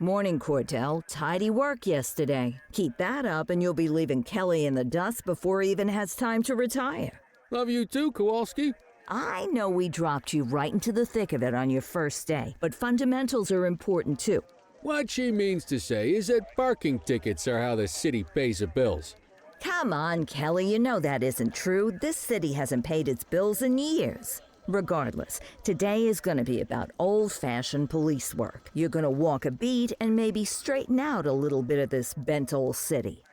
Morning, Cordell. Tidy work yesterday. Keep that up and you'll be leaving Kelly in the dust before he even has time to retire. Love you too, Kowalski. I know we dropped you right into the thick of it on your first day, but fundamentals are important too. What she means to say is that parking tickets are how the city pays the bills. Come on, Kelly, you know that isn't true. This city hasn't paid its bills in years. Regardless, today is going to be about old-fashioned police work. You're going to walk a beat and maybe straighten out a little bit of this bent old city.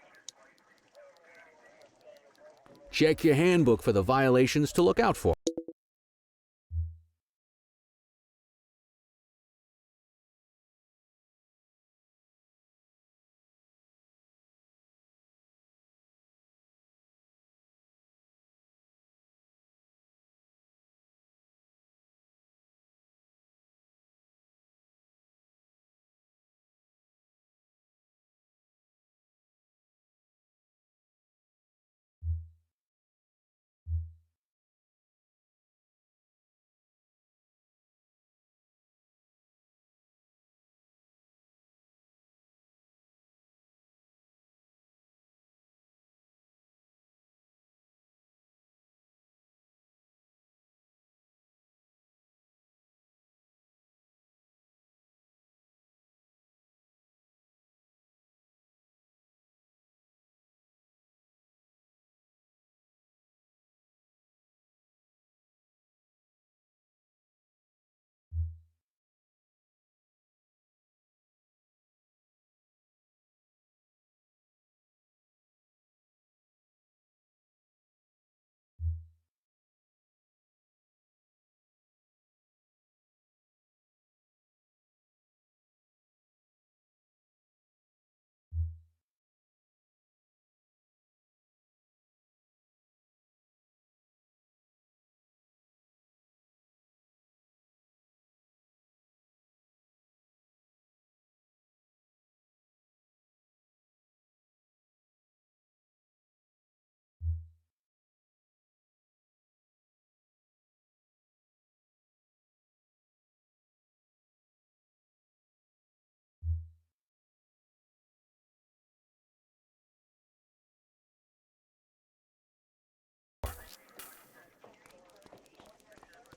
Check your handbook for the violations to look out for.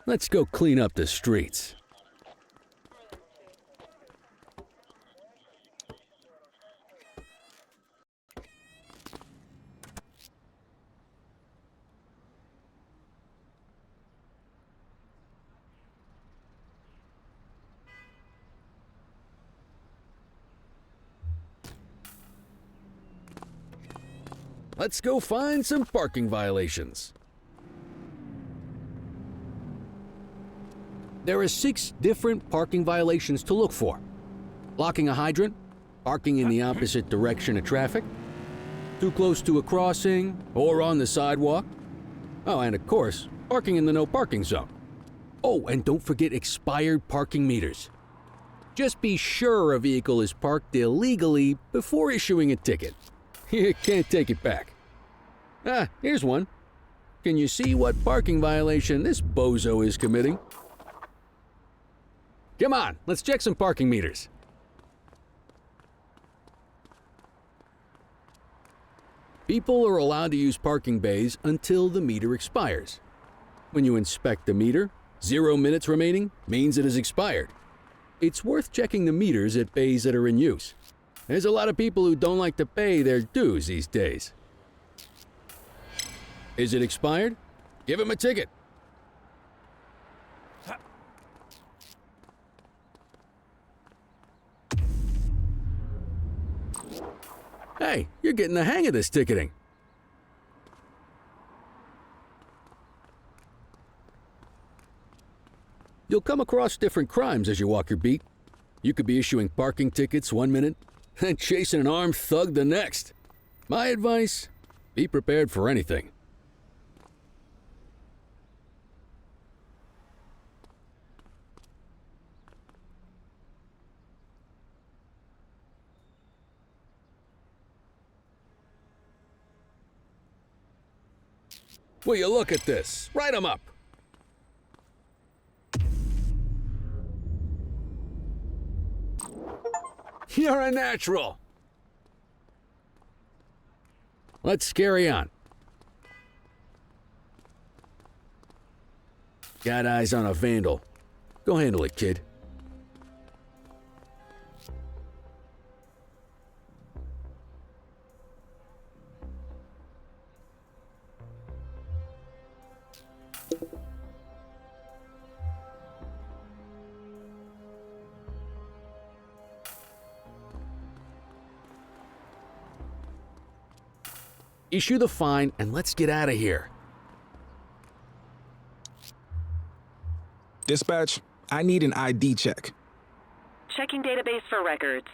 Let's go clean up the streets. Let's go find some parking violations. There are 6 different parking violations to look for. Blocking a hydrant, parking in the opposite direction of traffic, too close to a crossing or on the sidewalk. Oh, and of course, parking in the no parking zone. Oh, and don't forget expired parking meters. Just be sure a vehicle is parked illegally before issuing a ticket. You can't take it back. Ah, here's one. Can you see what parking violation this bozo is committing? Come on, let's check some parking meters. People are allowed to use parking bays until the meter expires. When you inspect the meter, 0 minutes remaining means it has expired. It's worth checking the meters at bays that are in use. There's a lot of people who don't like to pay their dues these days. Is it expired? Give him a ticket. Hey, you're getting the hang of this ticketing. You'll come across different crimes as you walk your beat. You could be issuing parking tickets 1 minute and chasing an armed thug the next. My advice, be prepared for anything. Will you look at this? Write 'em up. You're a natural. Let's carry on. Got eyes on a vandal. Go handle it, kid. Issue the fine and let's get out of here. Dispatch, I need an ID check. Checking database for records.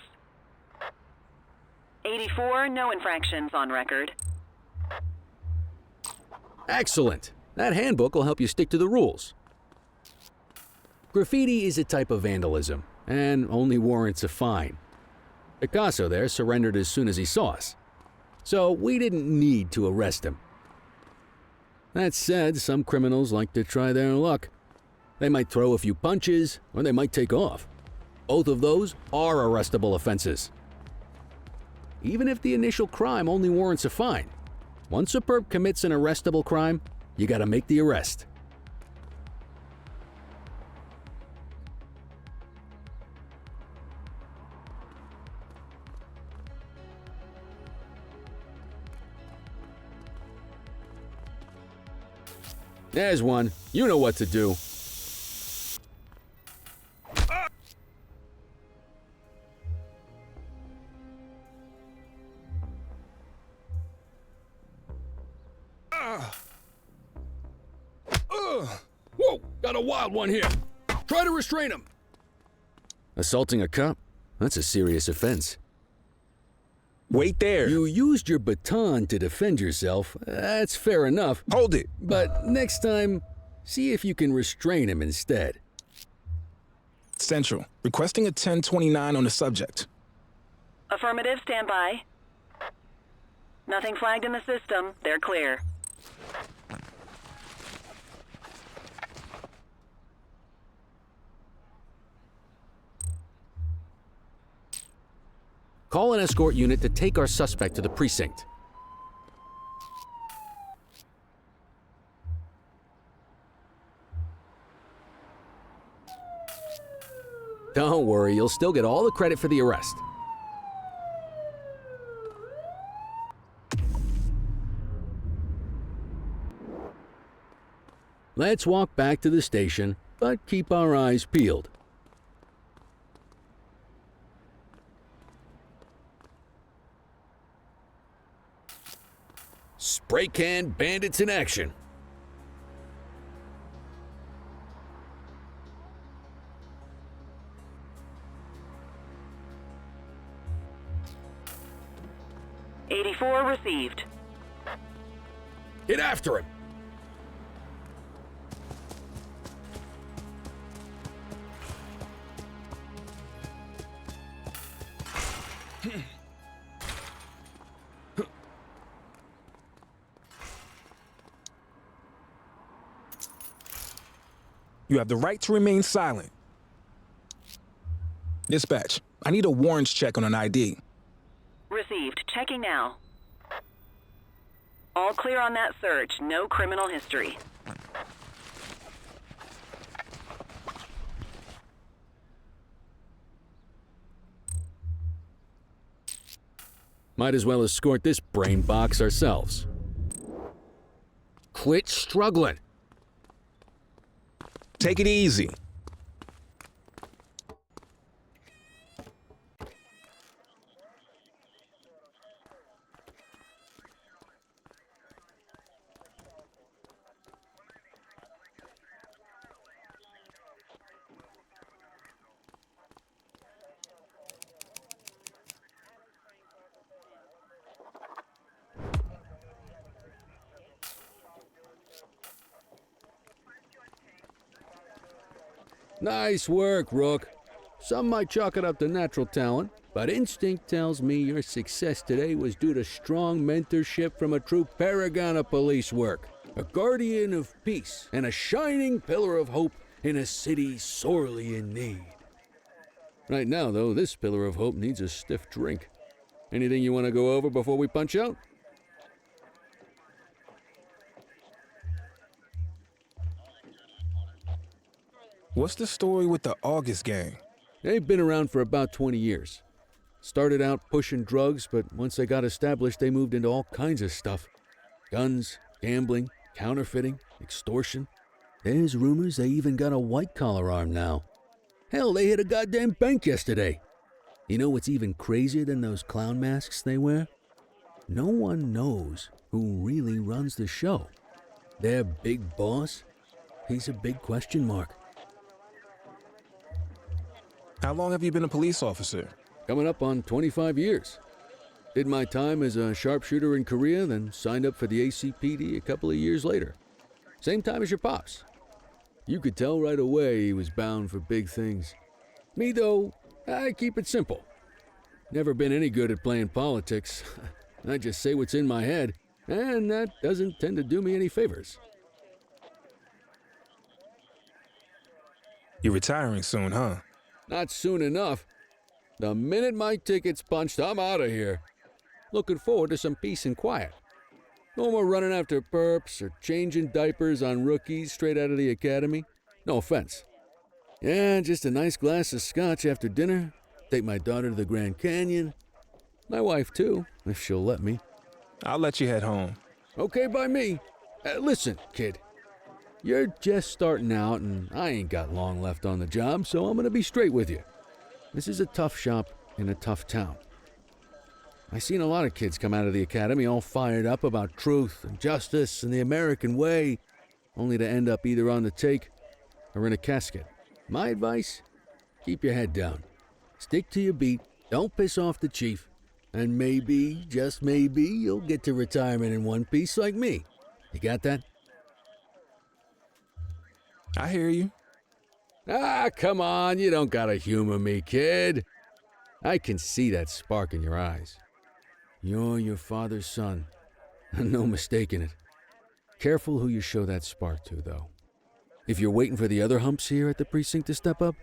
84, no infractions on record. Excellent. That handbook will help you stick to the rules. Graffiti is a type of vandalism and only warrants a fine. Picasso there surrendered as soon as he saw us, so we didn't need to arrest him. That said, some criminals like to try their luck. They might throw a few punches, or they might take off. Both of those are arrestable offenses. Even if the initial crime only warrants a fine, once a perp commits an arrestable crime, you gotta make the arrest. There's one. You know what to do. Whoa! Got a wild one here. Try to restrain him. Assaulting a cop? That's a serious offense. Wait there. You used your baton to defend yourself. That's fair enough. Hold it. But next time, see if you can restrain him instead. Central, requesting a 1029 on the subject. Affirmative, stand by. Nothing flagged in the system. They're clear. Call an escort unit to take our suspect to the precinct. Don't worry, you'll still get all the credit for the arrest. Let's walk back to the station, but keep our eyes peeled. Spray can bandits in action. '84 received. Get after him. You have the right to remain silent. Dispatch, I need a warrants check on an ID. Received. Checking now. All clear on that search. No criminal history. Might as well escort this brain box ourselves. Quit struggling. Take it easy. Nice work, Rook. Some might chalk it up to natural talent, but instinct tells me your success today was due to strong mentorship from a true paragon of police work, a guardian of peace, and a shining pillar of hope in a city sorely in need. Right now, though, this pillar of hope needs a stiff drink. Anything you want to go over before we punch out? What's the story with the August gang? They've been around for about 20 years. Started out pushing drugs, but once they got established, they moved into all kinds of stuff. Guns, gambling, counterfeiting, extortion. There's rumors they even got a white-collar arm now. Hell, they hit a goddamn bank yesterday. You know what's even crazier than those clown masks they wear? No one knows who really runs the show. Their big boss? He's a big question mark. How long have you been a police officer? Coming up on 25 years. Did my time as a sharpshooter in Korea, then signed up for the ACPD a couple of years later. Same time as your pops. You could tell right away he was bound for big things. Me, though, I keep it simple. Never been any good at playing politics. I just say what's in my head, and that doesn't tend to do me any favors. You're retiring soon, huh? Not soon enough. The minute my ticket's punched, I'm out of here. Looking forward to some peace and quiet. No more running after perps or changing diapers on rookies straight out of the academy. No offense. Yeah, just a nice glass of scotch after dinner. Take my daughter to the Grand Canyon. My wife, too, if she'll let me. I'll let you head home. Okay by me. Listen, kid. You're just starting out, and I ain't got long left on the job, so I'm gonna be straight with you. This is a tough shop in a tough town. I seen a lot of kids come out of the academy all fired up about truth and justice and the American way, only to end up either on the take or in a casket. My advice? Keep your head down. Stick to your beat, don't piss off the chief, and maybe, just maybe, you'll get to retirement in one piece like me. You got that? I hear you. Ah, come on, you don't gotta humor me, kid. I can see that spark in your eyes. You're your father's son. No mistaking it. Careful who you show that spark to, though. If you're waiting for the other humps here at the precinct to step up,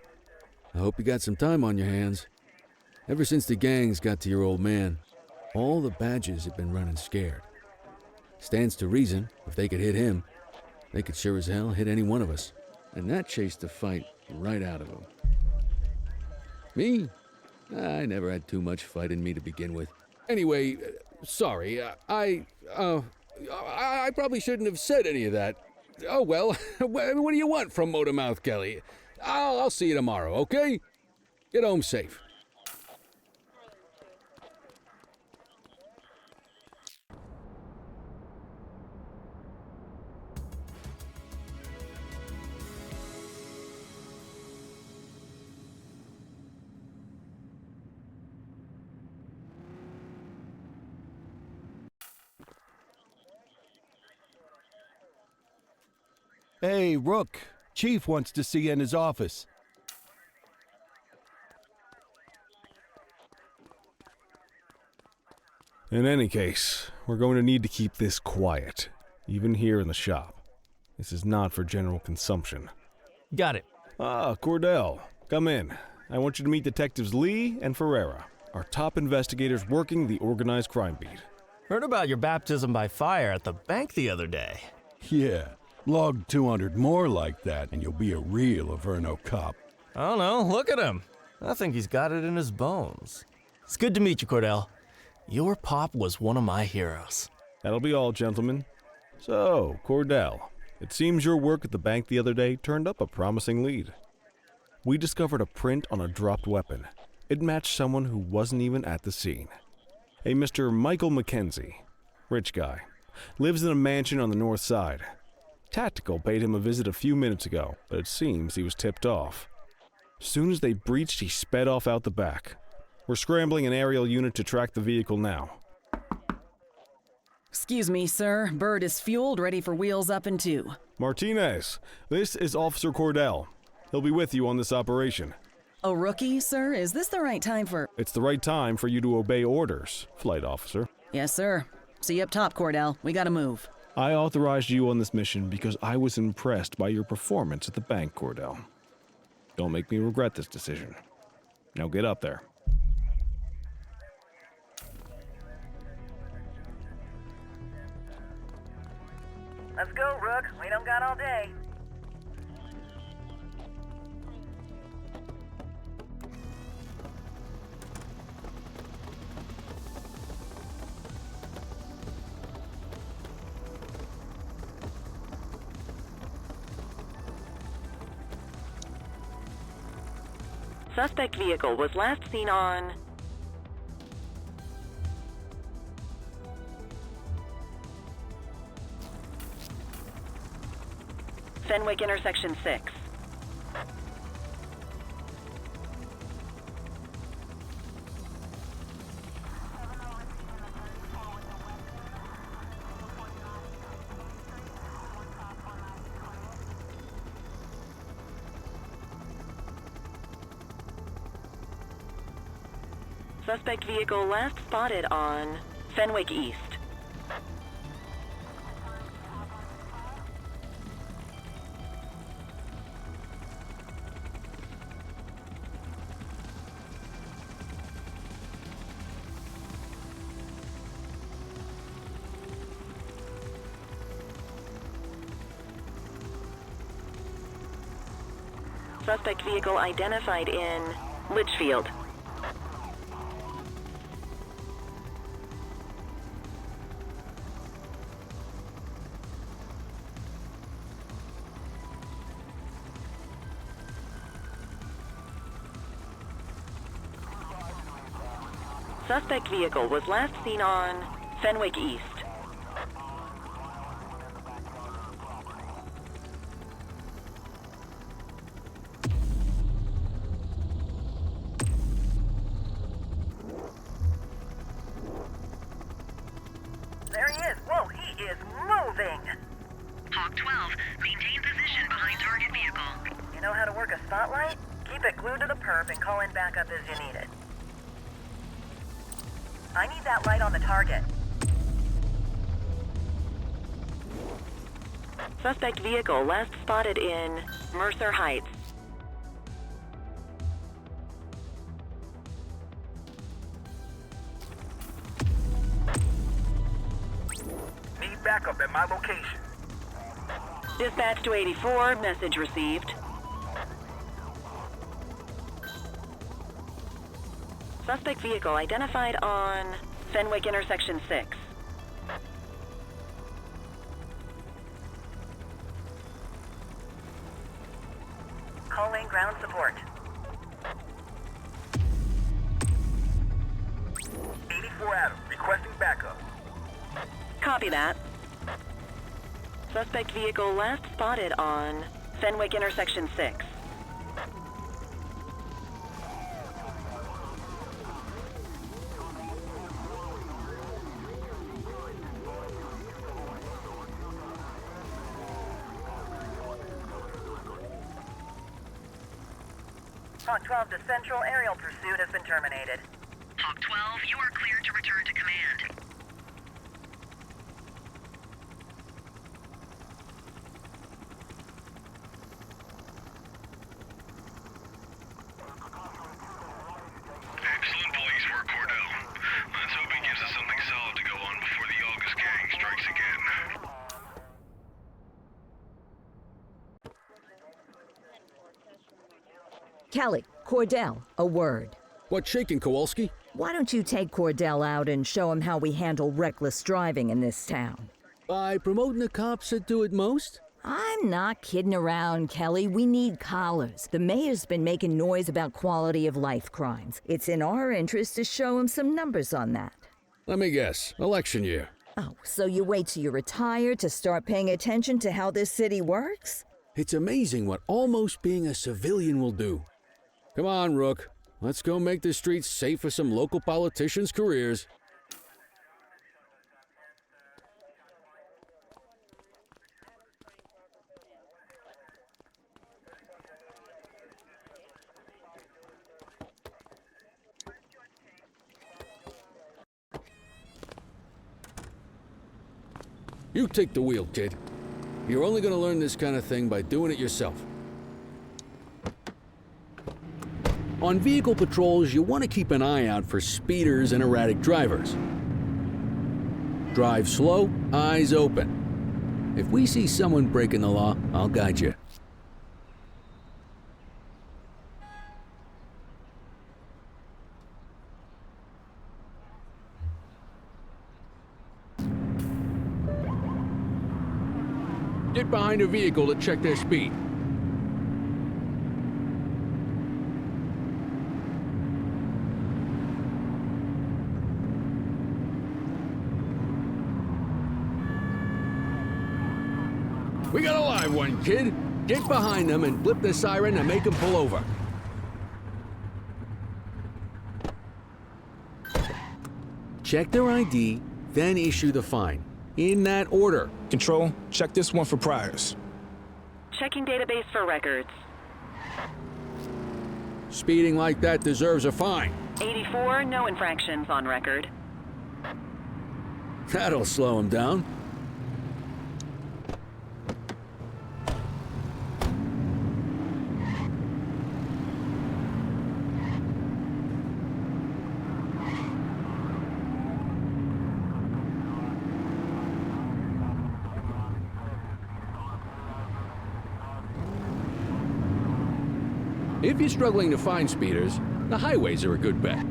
I hope you got some time on your hands. Ever since the gangs got to your old man, all the badges have been running scared. Stands to reason, if they could hit him, they could sure as hell hit any one of us. And that chased the fight right out of him. Me? I never had too much fight in me to begin with. Anyway, sorry, I probably shouldn't have said any of that. Oh well, what do you want from Motormouth Kelly? I'll see you tomorrow, okay? Get home safe. Hey, Rook. Chief wants to see you in his office. In any case, we're going to need to keep this quiet, even here in the shop. This is not for general consumption. Got it. Ah, Cordell, come in. I want you to meet Detectives Lee and Ferreira, our top investigators working the organized crime beat. Heard about your baptism by fire at the bank the other day. Yeah, log 200 more like that and you'll be a real Averno cop. I don't know, look at him. I think he's got it in his bones. It's good to meet you, Cordell. Your pop was one of my heroes. That'll be all, gentlemen. So, Cordell, it seems your work at the bank the other day turned up a promising lead. We discovered a print on a dropped weapon. It matched someone who wasn't even at the scene. A Mr. Michael Mackenzie, rich guy, lives in a mansion on the north side. Tactical paid him a visit a few minutes ago, but it seems he was tipped off. Soon as they breached, he sped off out the back. We're scrambling an aerial unit to track the vehicle now. Excuse me, sir. Bird is fueled, ready for wheels up in 2. Martinez, this is Officer Cordell. He'll be with you on this operation. A rookie, sir? Is this the right time for... It's the right time for you to obey orders, Flight Officer. Yes, sir. See you up top, Cordell. We gotta move. I authorized you on this mission because I was impressed by your performance at the bank, Cordell. Don't make me regret this decision. Now get up there. Let's go, Rook. We don't got all day. Suspect vehicle was last seen on Fenwick intersection 6. Suspect vehicle last spotted on Fenwick East. Suspect vehicle identified in Litchfield. Suspect vehicle was last seen on Fenwick East. There he is. Whoa, he is moving. Hawk 12, maintain position behind target vehicle. You know how to work a spotlight? Keep it glued to the perp and call in backup as you need it. I need that light on the target. Suspect vehicle last spotted in Mercer Heights. Need backup at my location. Dispatch to 84, message received. Suspect vehicle identified on Fenwick intersection 6. Calling ground support. 84 Adam, requesting backup. Copy that. Suspect vehicle last spotted on Fenwick intersection 6. Hawk 12 to Central, aerial pursuit has been terminated. Hawk 12, you are cleared to return to command. Excellent police work, Cordell. Let's hope he gives us something solid to go on before the August gang strikes again. Kelly, Cordell, a word. What's shaking, Kowalski? Why don't you take Cordell out and show him how we handle reckless driving in this town? By promoting the cops that do it most? I'm not kidding around, Kelly. We need collars. The mayor's been making noise about quality of life crimes. It's in our interest to show him some numbers on that. Let me guess. Election year. Oh, so you wait till you're retired to start paying attention to how this city works? It's amazing what almost being a civilian will do. Come on, Rook. Let's go make the streets safe for some local politicians' careers. You take the wheel, kid. You're only going to learn this kind of thing by doing it yourself. On vehicle patrols, you want to keep an eye out for speeders and erratic drivers. Drive slow, eyes open. If we see someone breaking the law, I'll guide you. Get behind a vehicle to check their speed. We got a live one, kid. Get behind them and flip the siren and make them pull over. Check their ID, then issue the fine. In that order. Control, check this one for priors. Checking database for records. Speeding like that deserves a fine. 84, no infractions on record. That'll slow him down. If you're struggling to find speeders, the highways are a good bet.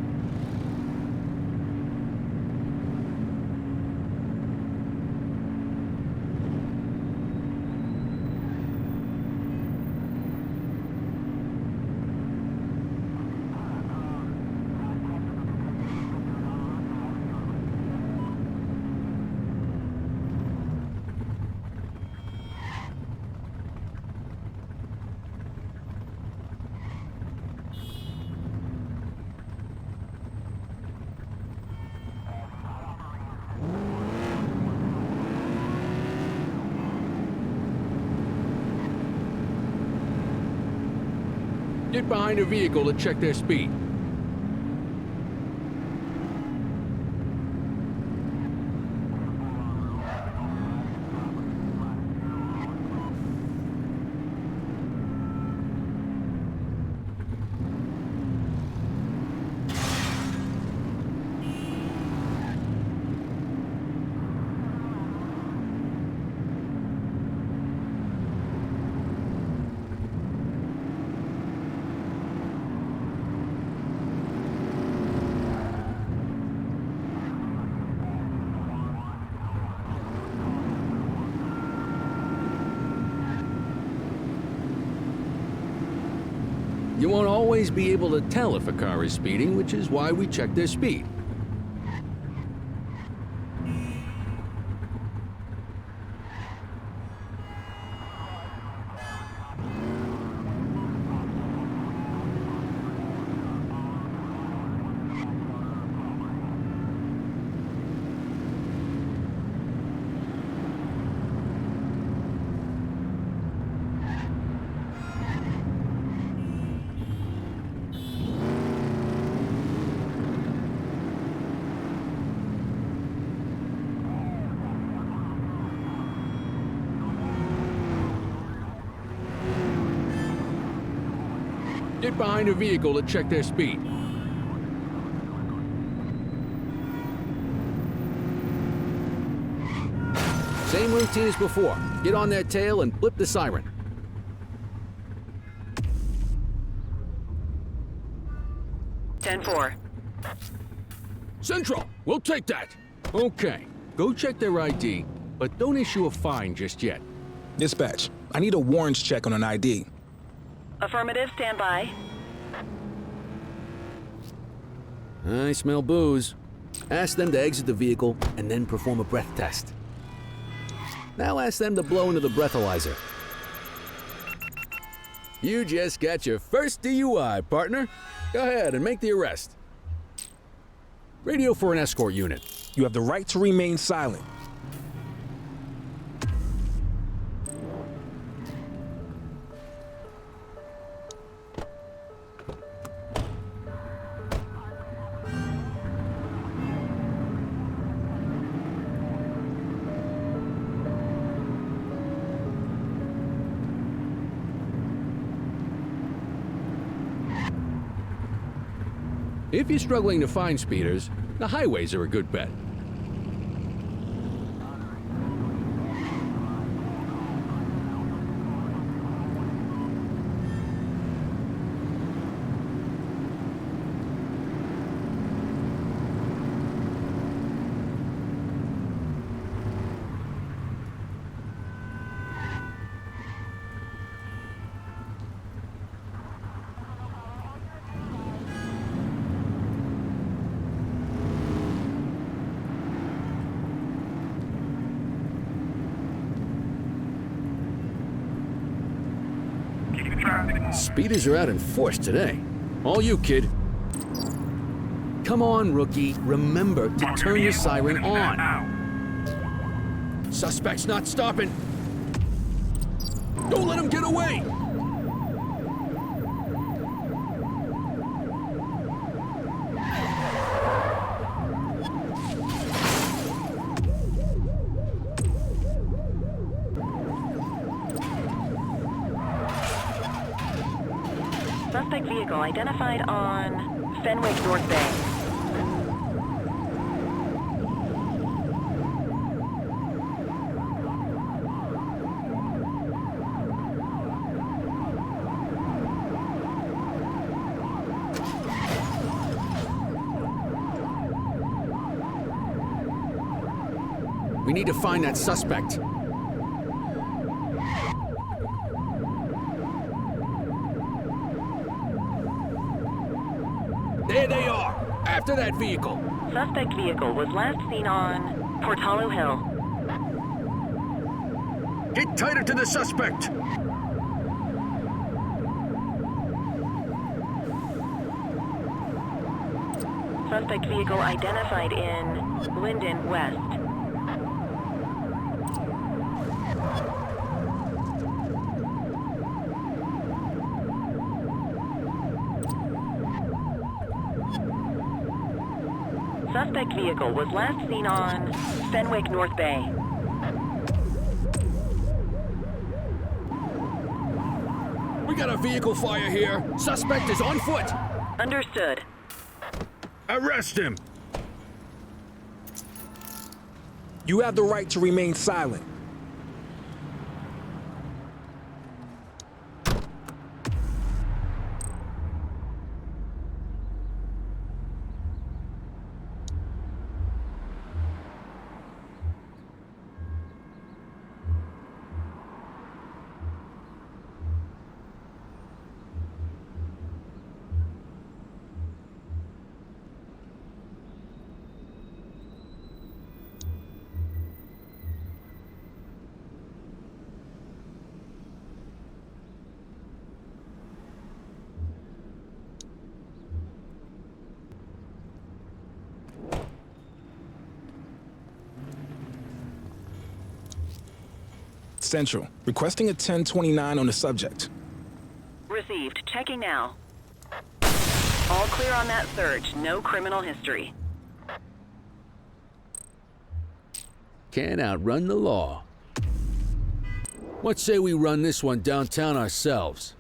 Get behind a vehicle to check their speed. You won't always be able to tell if a car is speeding, which is why we check their speed. Get behind a vehicle to check their speed. Same routine as before. Get on their tail and flip the siren. Ten-4. Central, we'll take that. Okay, go check their ID, but don't issue a fine just yet. Dispatch, I need a warrants check on an ID. Affirmative, stand by. I smell booze. Ask them to exit the vehicle and then perform a breath test. Now ask them to blow into the breathalyzer. You just got your first DUI, partner. Go ahead and make the arrest. Radio for an escort unit. You have the right to remain silent. If you're struggling to find speeders, the highways are a good bet. Speeders are out in force today. All you, kid. Come on, rookie. Remember to turn your siren on. Suspect's not stopping. Don't let him get away! Suspect vehicle identified on Fenwick North Bay. We need to find that suspect. There they are! After that vehicle! Suspect vehicle was last seen on Portalo Hill. Get tighter to the suspect! Suspect vehicle identified in Linden West. Suspect vehicle was last seen on Fenwick North Bay. We got a vehicle fire here. Suspect is on foot. Understood. Arrest him! You have the right to remain silent. Central, requesting a 1029 on the subject. Received. Checking now. All clear on that search. No criminal history. Can't outrun the law. What say we run this one downtown ourselves?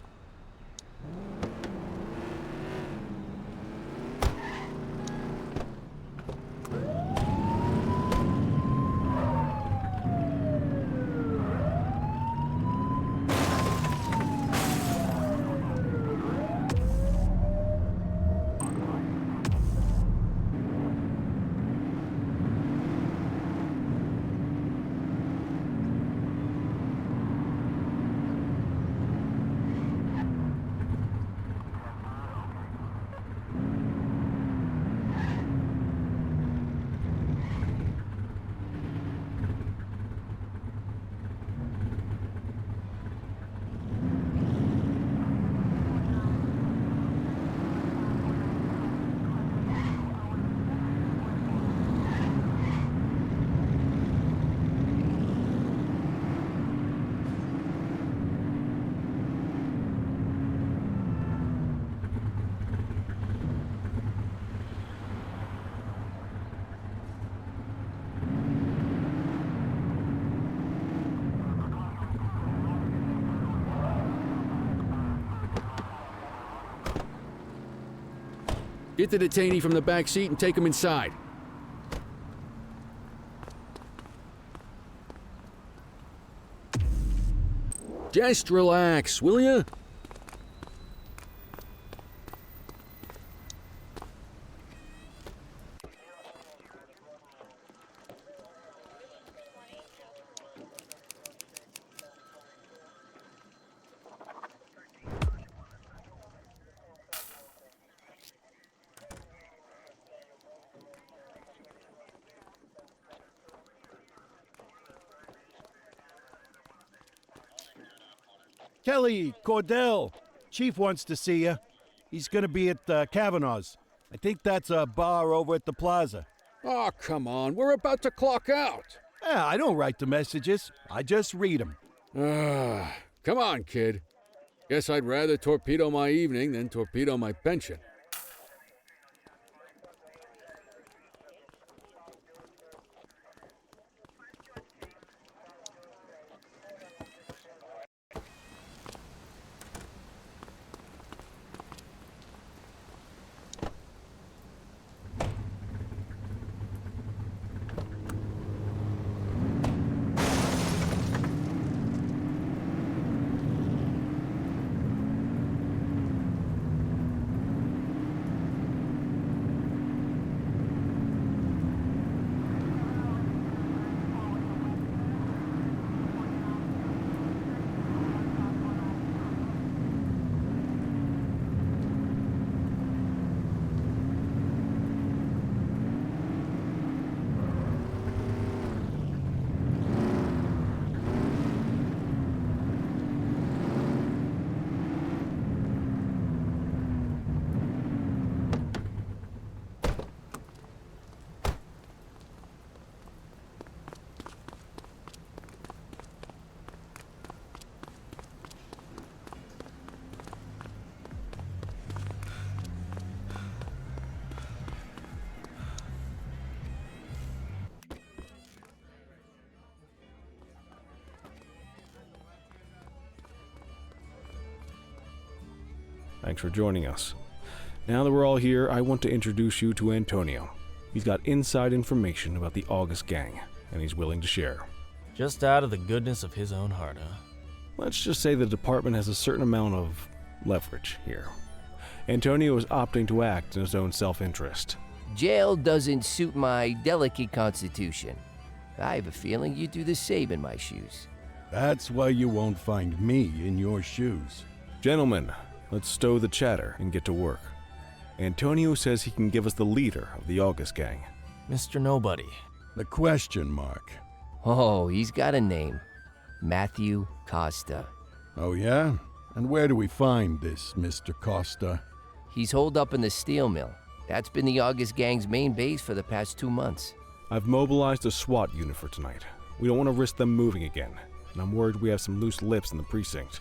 Get the detainee from the back seat and take him inside. Just relax, will ya? Kelly, Cordell, Chief wants to see you. He's gonna be at Kavanaugh's. I think that's a bar over at the plaza. Oh, come on. We're about to clock out. Yeah, I don't write the messages. I just read them. Come on, kid. Guess I'd rather torpedo my evening than torpedo my pension. Thanks for joining us. Now that we're all here, I want to introduce you to Antonio. He's got inside information about the August gang, and he's willing to share. Just out of the goodness of his own heart, huh? Let's just say the department has a certain amount of leverage here. Antonio is opting to act in his own self-interest. Jail doesn't suit my delicate constitution. I have a feeling you'd do the same in my shoes. That's why you won't find me in your shoes. Gentlemen, let's stow the chatter and get to work. Antonio says he can give us the leader of the August gang. Mr. Nobody. The question mark. Oh, he's got a name. Matthew Costa. Oh, yeah? And where do we find this Mr. Costa? He's holed up in the steel mill. That's been the August gang's main base for the past 2 months. I've mobilized a SWAT unit for tonight. We don't want to risk them moving again, and I'm worried we have some loose lips in the precinct.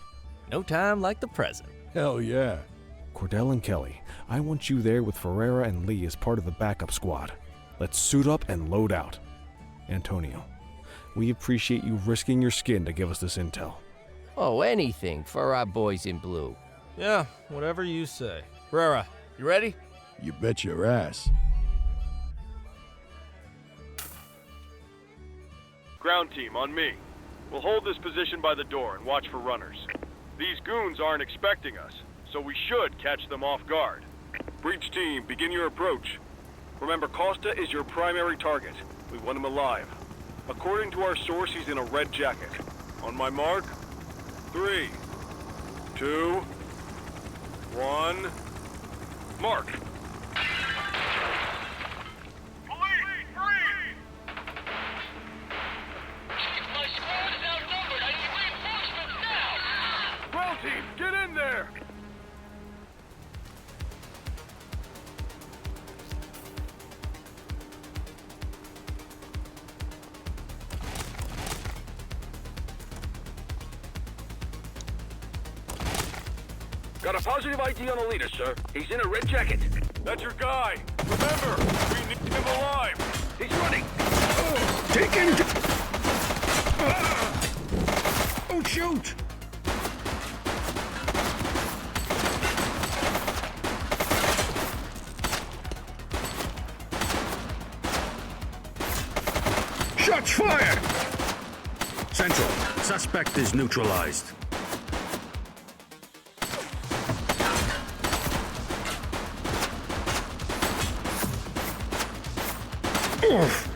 No time like the present. Hell yeah. Cordell and Kelly, I want you there with Ferreira and Lee as part of the backup squad. Let's suit up and load out. Antonio, we appreciate you risking your skin to give us this intel. Oh, anything for our boys in blue. Yeah, whatever you say. Herrera, you ready? You bet your ass. Ground team, on me. We'll hold this position by the door and watch for runners. These goons aren't expecting us, so we should catch them off guard. Breach team, begin your approach. Remember, Costa is your primary target. We want him alive. According to our source, he's in a red jacket. On my mark, 3, 2, 1, mark. Ground team, get in there! Got a positive ID on the leader, sir. He's in a red jacket. That's your guy. Remember, we need him alive. He's running. Take him! Oh, shoot! Shots fired! Central, suspect is neutralized. Oof.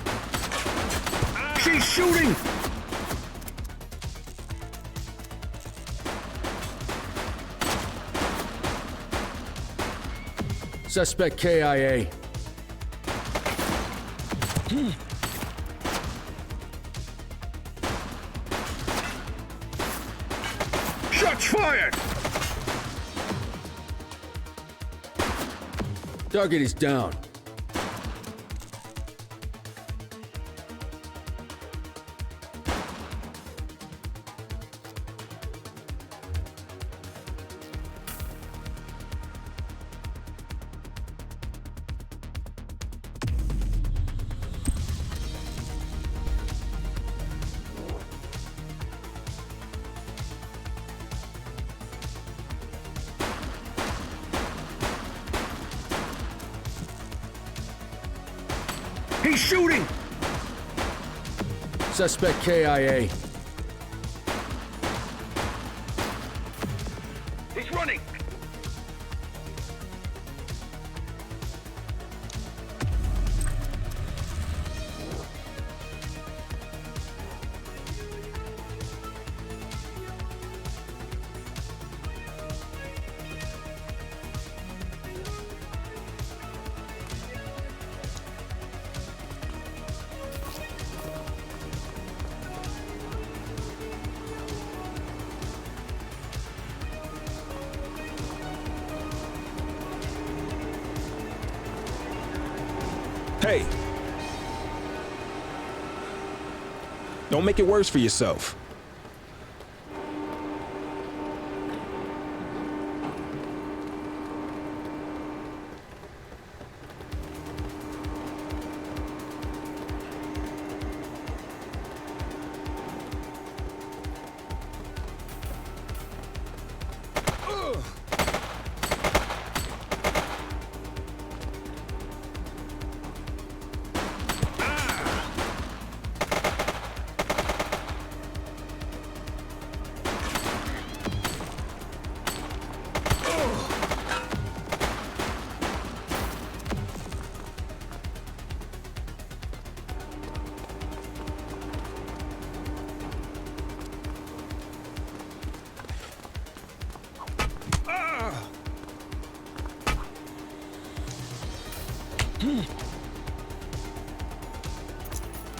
She's shooting! Suspect KIA. Shots fired! Target is down. He's shooting! Suspect KIA. He's running! Hey! Don't make it worse for yourself.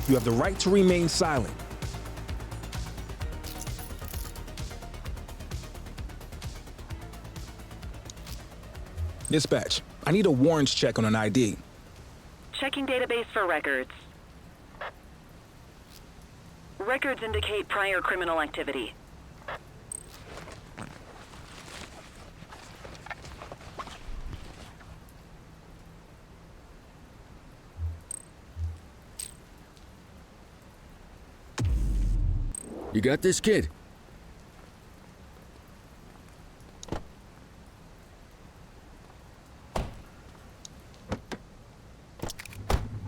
You have the right to remain silent. Dispatch, I need a warrants check on an ID. Checking database for records. Records indicate prior criminal activity. You got this, kid?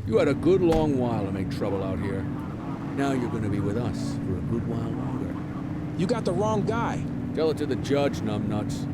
You had a good long while to make trouble out here. Now you're gonna be with us for a good while longer. You got the wrong guy. Tell it to the judge, numbnuts.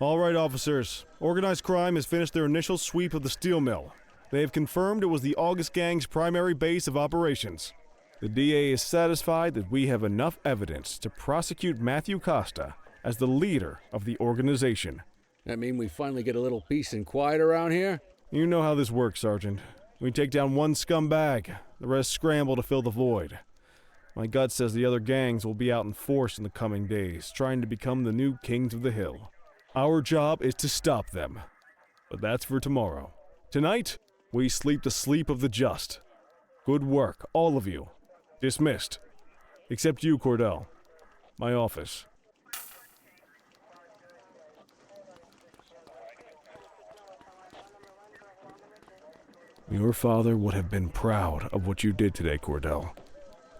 All right, officers. Organized crime has finished their initial sweep of the steel mill. They have confirmed it was the August Gang's primary base of operations. The DA is satisfied that we have enough evidence to prosecute Matthew Costa as the leader of the organization. That mean we finally get a little peace and quiet around here? You know how this works, Sergeant. We take down one scumbag, the rest scramble to fill the void. My gut says the other gangs will be out in force in the coming days, trying to become the new kings of the hill. Our job is to stop them. But that's for tomorrow. Tonight, we sleep the sleep of the just. Good work, all of you. Dismissed. Except you, Cordell. My office. Your father would have been proud of what you did today, Cordell.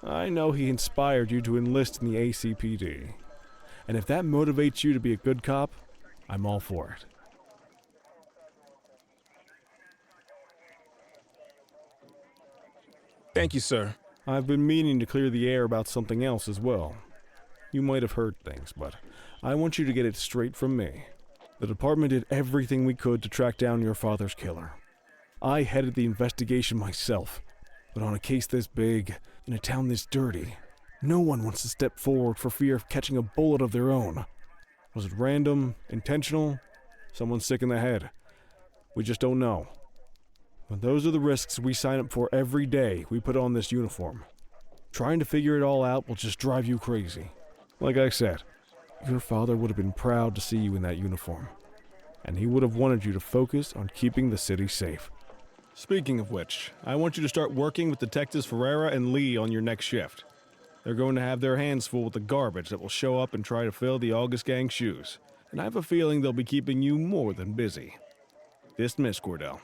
I know he inspired you to enlist in the ACPD. And if that motivates you to be a good cop, I'm all for it. Thank you, sir. I've been meaning to clear the air about something else as well. You might have heard things, but I want you to get it straight from me. The department did everything we could to track down your father's killer. I headed the investigation myself, but on a case this big, in a town this dirty, no one wants to step forward for fear of catching a bullet of their own. Was it random, intentional, someone sick in the head? We just don't know. But those are the risks we sign up for every day we put on this uniform. Trying to figure it all out will just drive you crazy. Like I said, your father would have been proud to see you in that uniform, and he would have wanted you to focus on keeping the city safe. Speaking of which, I want you to start working with Detectives Ferreira and Lee on your next shift. They're going to have their hands full with the garbage that will show up and try to fill the August Gang's shoes, and I have a feeling they'll be keeping you more than busy. Dismiss, Cordell.